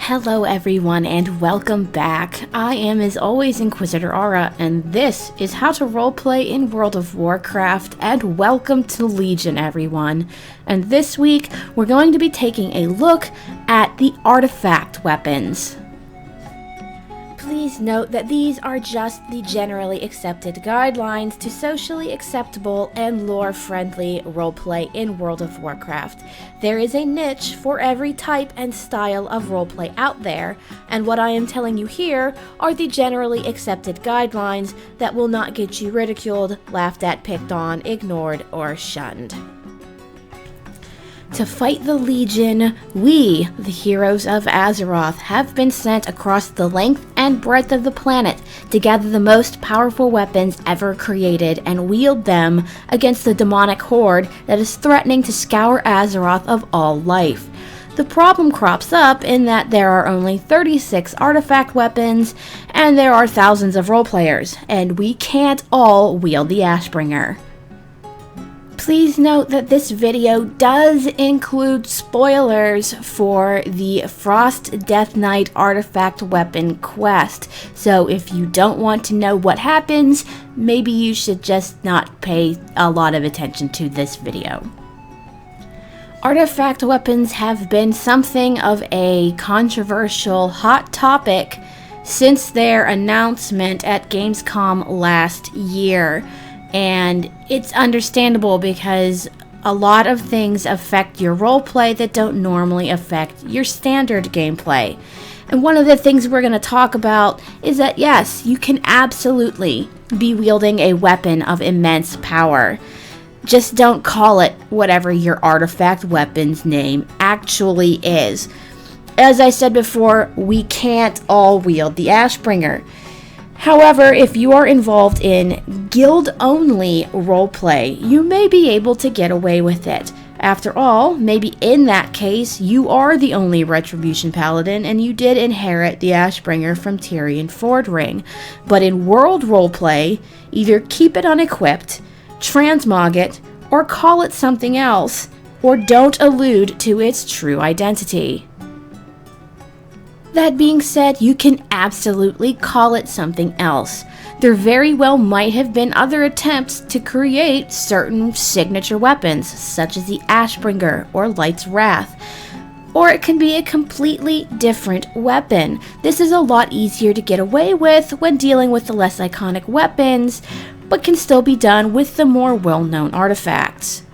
Hello everyone and welcome back. I am as always Inquisitor Aura and this is how to roleplay in World of Warcraft, and welcome to Legion everyone. And this week we're going to be taking a look at the artifact weapons. Please note that these are just the generally accepted guidelines to socially acceptable and lore-friendly roleplay in World of Warcraft. There is a niche for every type and style of roleplay out there, and what I am telling you here are the generally accepted guidelines that will not get you ridiculed, laughed at, picked on, ignored, or shunned. To fight the Legion, we, the heroes of Azeroth, have been sent across the length and breadth of the planet to gather the most powerful weapons ever created and wield them against the demonic horde that is threatening to scour Azeroth of all life. The problem crops up in that there are only 36 artifact weapons and there are thousands of roleplayers, and we can't all wield the Ashbringer. Please note that this video does include spoilers for the Frost Death Knight artifact weapon quest, so if you don't want to know what happens, maybe you should just not pay a lot of attention to this video. Artifact weapons have been something of a controversial hot topic since their announcement at Gamescom last year. And it's understandable because a lot of things affect your roleplay that don't normally affect your standard gameplay. And one of the things we're going to talk about is that yes, you can absolutely be wielding a weapon of immense power. Just don't call it whatever your artifact weapon's name actually is. As I said before, we can't all wield the Ashbringer. However, if you are involved in guild-only roleplay, you may be able to get away with it. After all, maybe in that case, you are the only Retribution Paladin and you did inherit the Ashbringer from Tyrion Fordring. But in world roleplay, either keep it unequipped, transmog it, or call it something else, or don't allude to its true identity. That being said, you can absolutely call it something else. There very well might have been other attempts to create certain signature weapons, such as the Ashbringer or Light's Wrath. Or it can be a completely different weapon. This is a lot easier to get away with when dealing with the less iconic weapons, but can still be done with the more well-known artifacts.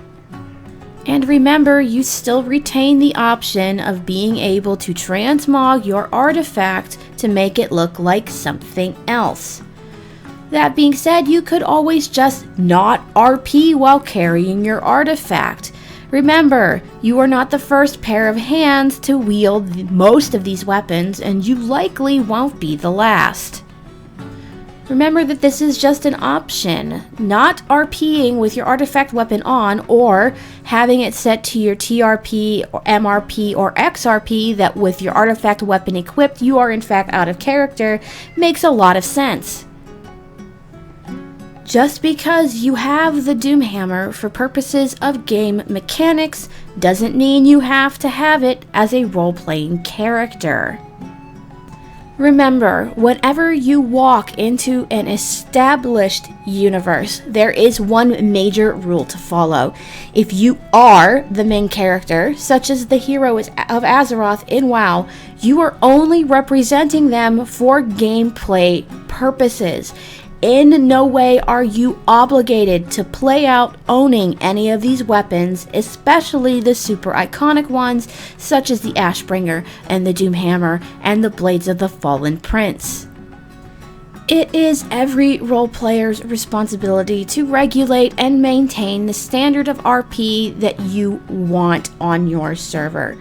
And remember, you still retain the option of being able to transmog your artifact to make it look like something else. That being said, you could always just not RP while carrying your artifact. Remember, you are not the first pair of hands to wield most of these weapons, and you likely won't be the last. Remember that this is just an option, not RPing with your artifact weapon on or having it set to your TRP or MRP or XRP that with your artifact weapon equipped you are in fact out of character makes a lot of sense. Just because you have the Doomhammer for purposes of game mechanics doesn't mean you have to have it as a role-playing character. Remember, whenever you walk into an established universe, there is one major rule to follow. If you are the main character, such as the hero of Azeroth in WoW, you are only representing them for gameplay purposes. In no way are you obligated to play out owning any of these weapons, especially the super iconic ones such as the Ashbringer and the Doomhammer and the Blades of the Fallen Prince. It is every role player's responsibility to regulate and maintain the standard of RP that you want on your server.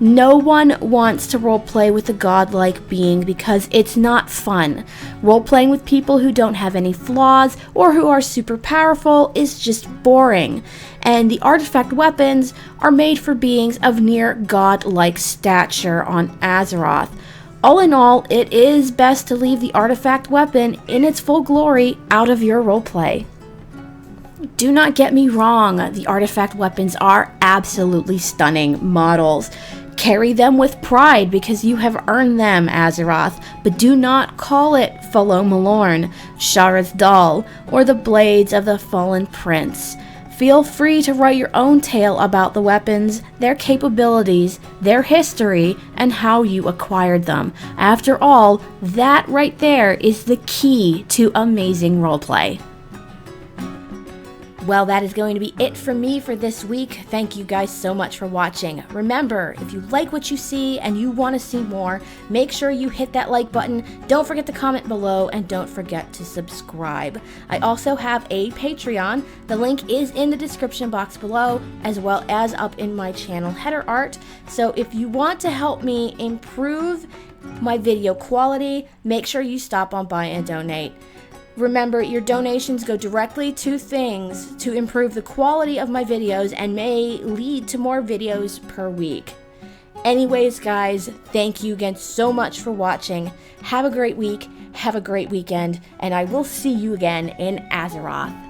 No one wants to roleplay with a godlike being because it's not fun. Roleplaying with people who don't have any flaws or who are super powerful is just boring. And the artifact weapons are made for beings of near godlike stature on Azeroth. All in all, it is best to leave the artifact weapon in its full glory out of your roleplay. Do not get me wrong, the artifact weapons are absolutely stunning models. Carry them with pride because you have earned them, Azeroth, but do not call it Falo Malorn, Sharath Dal, or the Blades of the Fallen Prince. Feel free to write your own tale about the weapons, their capabilities, their history, and how you acquired them. After all, that right there is the key to amazing roleplay. Well, that is going to be it from me for this week. Thank you guys so much for watching. Remember, if you like what you see and you want to see more, make sure you hit that like button. Don't forget to comment below and don't forget to subscribe. I also have a Patreon. The link is in the description box below, as well as up in my channel header art. So if you want to help me improve my video quality, make sure you stop on by and donate. Remember, your donations go directly to things to improve the quality of my videos and may lead to more videos per week. Anyways, guys, thank you again so much for watching. Have a great week, have a great weekend, and I will see you again in Azeroth.